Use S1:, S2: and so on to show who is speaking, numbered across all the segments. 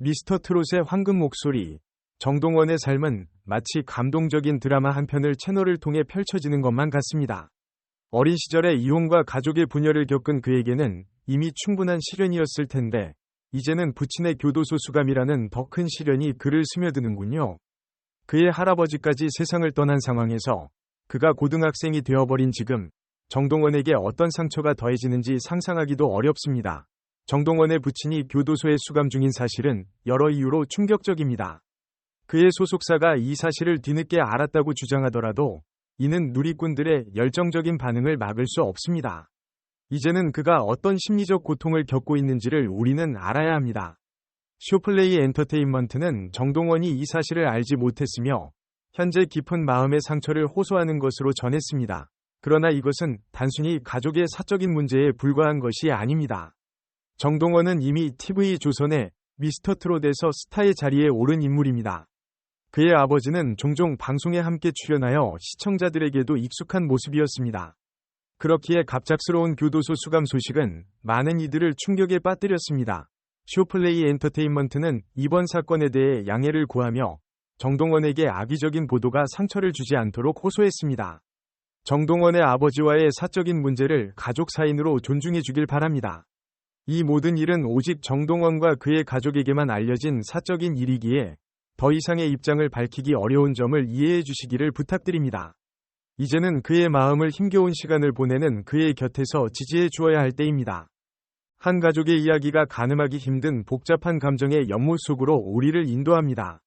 S1: 미스터 트롯의 황금 목소리. 정동원의 삶은 마치 감동적인 드라마 한 편을 채널을 통해 펼쳐지는 것만 같습니다. 어린 시절에 이혼과 가족의 분열을 겪은 그에게는 이미 충분한 시련이었을 텐데, 이제는 부친의 교도소 수감이라는 더 큰 시련이 그를 스며드는군요. 그의 할아버지까지 세상을 떠난 상황에서 그가 고등학생이 되어버린 지금, 정동원에게 어떤 상처가 더해지는지 상상하기도 어렵습니다. 정동원의 부친이 교도소에 수감 중인 사실은 여러 이유로 충격적입니다. 그의 소속사가 이 사실을 뒤늦게 알았다고 주장하더라도 이는 누리꾼들의 열정적인 반응을 막을 수 없습니다. 이제는 그가 어떤 심리적 고통을 겪고 있는지를 우리는 알아야 합니다. 쇼플레이 엔터테인먼트는 정동원이 이 사실을 알지 못했으며 현재 깊은 마음의 상처를 호소하는 것으로 전했습니다. 그러나 이것은 단순히 가족의 사적인 문제에 불과한 것이 아닙니다. 정동원은 이미 TV조선의 미스터 트롯에서 스타의 자리에 오른 인물입니다. 그의 아버지는 종종 방송에 함께 출연하여 시청자들에게도 익숙한 모습이었습니다. 그렇기에 갑작스러운 교도소 수감 소식은 많은 이들을 충격에 빠뜨렸습니다. 쇼플레이 엔터테인먼트는 이번 사건에 대해 양해를 구하며 정동원에게 악의적인 보도가 상처를 주지 않도록 호소했습니다. 정동원의 아버지와의 사적인 문제를 가족 사인으로 존중해 주길 바랍니다. 이 모든 일은 오직 정동원과 그의 가족에게만 알려진 사적인 일이기에 더 이상의 입장을 밝히기 어려운 점을 이해해 주시기를 부탁드립니다. 이제는 그의 마음을 힘겨운 시간을 보내는 그의 곁에서 지지해 주어야 할 때입니다. 한 가족의 이야기가 가늠하기 힘든 복잡한 감정의 연못 속으로 우리를 인도합니다.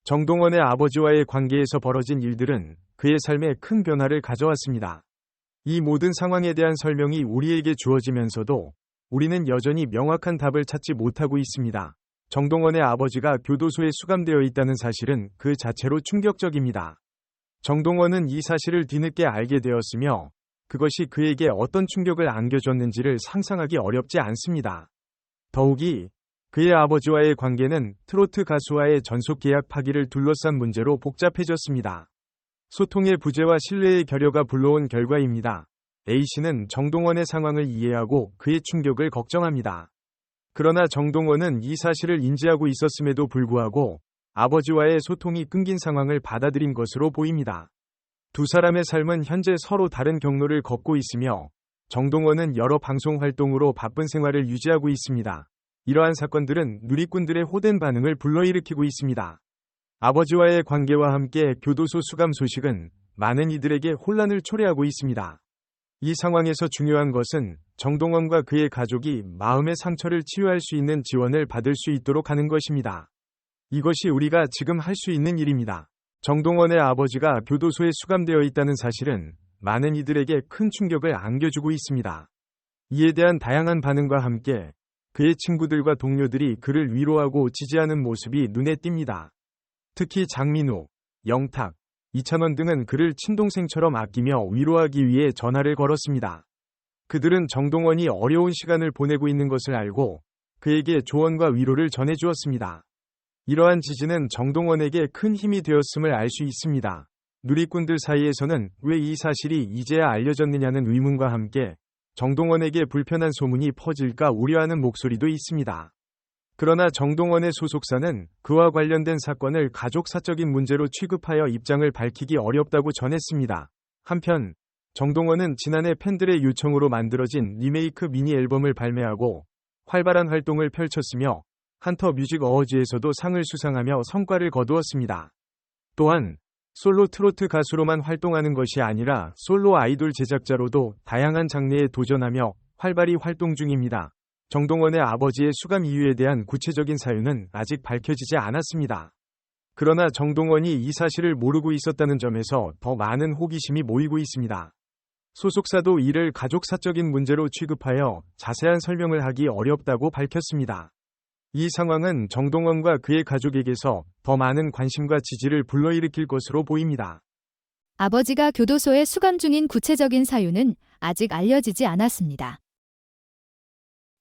S1: 정동원의 아버지와의 관계에서 벌어진 일들은 그의 삶에 큰 변화를 가져왔습니다. 이 모든 상황에 대한 설명이 우리에게 주어지면서도 우리는 여전히 명확한 답을 찾지 못하고 있습니다. 정동원의 아버지가 교도소에 수감되어 있다는 사실은 그 자체로 충격적입니다. 정동원은 이 사실을 뒤늦게 알게 되었으며 그것이 그에게 어떤 충격을 안겨줬는지를 상상하기 어렵지 않습니다. 더욱이 그의 아버지와의 관계는 트로트 가수와의 전속계약 파기를 둘러싼 문제로 복잡해졌습니다. 소통의 부재와 신뢰의 결여가 불러온 결과입니다. A씨는 정동원의 상황을 이해하고 그의 충격을 걱정합니다. 그러나 정동원은 이 사실을 인지하고 있었음에도 불구하고 아버지와의 소통이 끊긴 상황을 받아들인 것으로 보입니다. 두 사람의 삶은 현재 서로 다른 경로를 걷고 있으며 정동원은 여러 방송 활동으로 바쁜 생활을 유지하고 있습니다. 이러한 사건들은 누리꾼들의 호된 반응을 불러일으키고 있습니다. 아버지와의 관계와 함께 교도소 수감 소식은 많은 이들에게 혼란을 초래하고 있습니다. 이 상황에서 중요한 것은 정동원과 그의 가족이 마음의 상처를 치유할 수 있는 지원을 받을 수 있도록 하는 것입니다. 이것이 우리가 지금 할 수 있는 일입니다. 정동원의 아버지가 교도소에 수감되어 있다는 사실은 많은 이들에게 큰 충격을 안겨주고 있습니다. 이에 대한 다양한 반응과 함께 그의 친구들과 동료들이 그를 위로하고 지지하는 모습이 눈에 띕니다. 특히 장민우, 영탁, 이찬원 등은 그를 친동생처럼 아끼며 위로하기 위해 전화를 걸었습니다. 그들은 정동원이 어려운 시간을 보내고 있는 것을 알고 그에게 조언과 위로를 전해주었습니다. 이러한 지지는 정동원에게 큰 힘이 되었음을 알 수 있습니다. 누리꾼들 사이에서는 왜 이 사실이 이제야 알려졌느냐는 의문과 함께 정동원에게 불편한 소문이 퍼질까 우려하는 목소리도 있습니다. 그러나 정동원의 소속사는 그와 관련된 사건을 가족 사적인 문제로 취급하여 입장을 밝히기 어렵다고 전했습니다. 한편 정동원은 지난해 팬들의 요청으로 만들어진 리메이크 미니 앨범을 발매하고 활발한 활동을 펼쳤으며 한터 뮤직 어워즈에서도 상을 수상하며 성과를 거두었습니다. 또한 솔로 트로트 가수로만 활동하는 것이 아니라 솔로 아이돌 제작자로도 다양한 장르에 도전하며 활발히 활동 중입니다. 정동원의 아버지의 수감 이유에 대한 구체적인 사유는 아직 밝혀지지 않았습니다. 그러나 정동원이 이 사실을 모르고 있었다는 점에서 더 많은 호기심이 모이고 있습니다. 소속사도 이를 가족 사적인 문제로 취급하여 자세한 설명을 하기 어렵다고 밝혔습니다. 이 상황은 정동원과 그의 가족에게서 더 많은 관심과 지지를 불러일으킬 것으로 보입니다.
S2: 아버지가 교도소에 수감 중인 구체적인 사유는 아직 알려지지 않았습니다.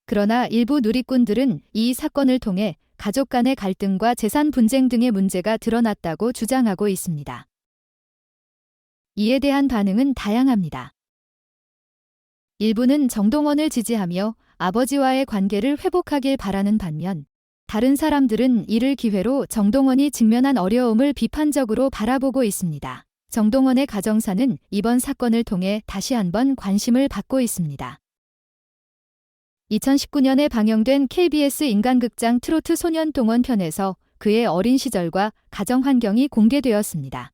S2: 그러나 일부 누리꾼들은 이 사건을 통해 가족 간의 갈등과 재산 분쟁 등의 문제가 드러났다고 주장하고 있습니다. 이에 대한 반응은 다양합니다. 일부는 정동원을 지지하며 아버지와의 관계를 회복하길 바라는 반면, 다른 사람들은 이를 기회로 정동원이 직면한 어려움을 비판적으로 바라보고 있습니다. 정동원의 가정사는 이번 사건을 통해 다시 한번 관심을 받고 있습니다. 2019년에 방영된 KBS 인간극장 트로트 소년동원 편에서 그의 어린 시절과 가정 환경이 공개되었습니다.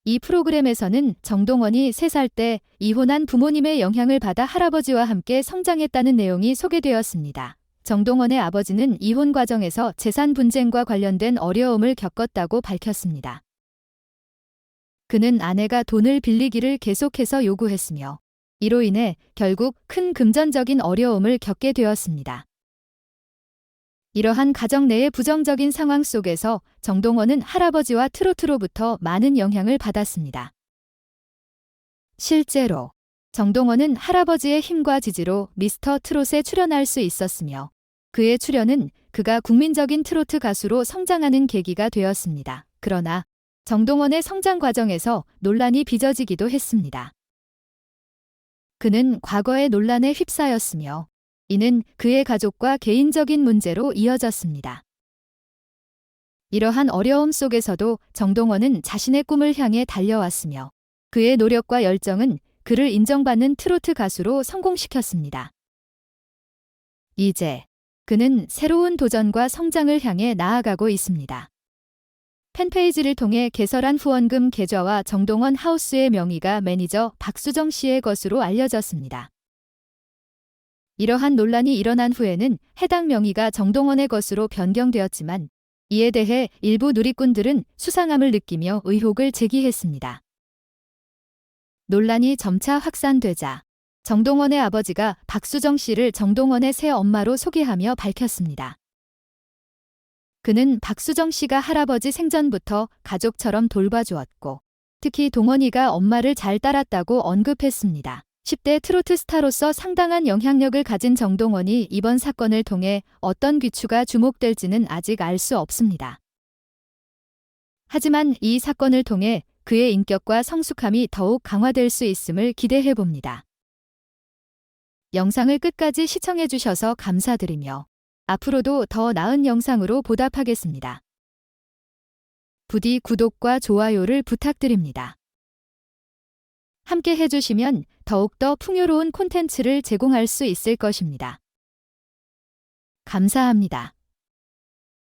S2: 이 프로그램에서는 정동원이 3살 때 이혼한 부모님의 영향을 받아 할아버지와 함께 성장했다는 내용이 소개되었습니다. 정동원의 아버지는 이혼 과정에서 재산 분쟁과 관련된 어려움을 겪었다고 밝혔습니다. 그는 아내가 돈을 빌리기를 계속해서 요구했으며 이로 인해 결국 큰 금전적인 어려움을 겪게 되었습니다. 이러한 가정 내의 부정적인 상황 속에서 정동원은 할아버지와 트로트로부터 많은 영향을 받았습니다. 실제로 정동원은 할아버지의 힘과 지지로 미스터 트롯에 출연할 수 있었으며 그의 출연은 그가 국민적인 트로트 가수로 성장하는 계기가 되었습니다. 그러나 정동원의 성장 과정에서 논란이 빚어지기도 했습니다. 그는 과거의 논란에 휩싸였으며 이는 그의 가족과 개인적인 문제로 이어졌습니다. 이러한 어려움 속에서도 정동원은 자신의 꿈을 향해 달려왔으며 그의 노력과 열정은 그를 인정받는 트로트 가수로 성공시켰습니다. 이제 그는 새로운 도전과 성장을 향해 나아가고 있습니다. 팬페이지를 통해 개설한 후원금 계좌와 정동원 하우스의 명의가 매니저 박수정 씨의 것으로 알려졌습니다. 이러한 논란이 일어난 후에는 해당 명의가 정동원의 것으로 변경되었지만 이에 대해 일부 누리꾼들은 수상함을 느끼며 의혹을 제기했습니다. 논란이 점차 확산되자 정동원의 아버지가 박수정 씨를 정동원의 새 엄마로 소개하며 밝혔습니다. 그는 박수정 씨가 할아버지 생전부터 가족처럼 돌봐주었고 특히 동원이가 엄마를 잘 따랐다고 언급했습니다. 10대 트로트 스타로서 상당한 영향력을 가진 정동원이 이번 사건을 통해 어떤 귀추가 주목될지는 아직 알 수 없습니다. 하지만 이 사건을 통해 그의 인격과 성숙함이 더욱 강화될 수 있음을 기대해봅니다. 영상을 끝까지 시청해주셔서 감사드리며 앞으로도 더 나은 영상으로 보답하겠습니다. 부디 구독과 좋아요를 부탁드립니다. 함께 해주시면 더욱더 풍요로운 콘텐츠를 제공할 수 있을 것입니다. 감사합니다.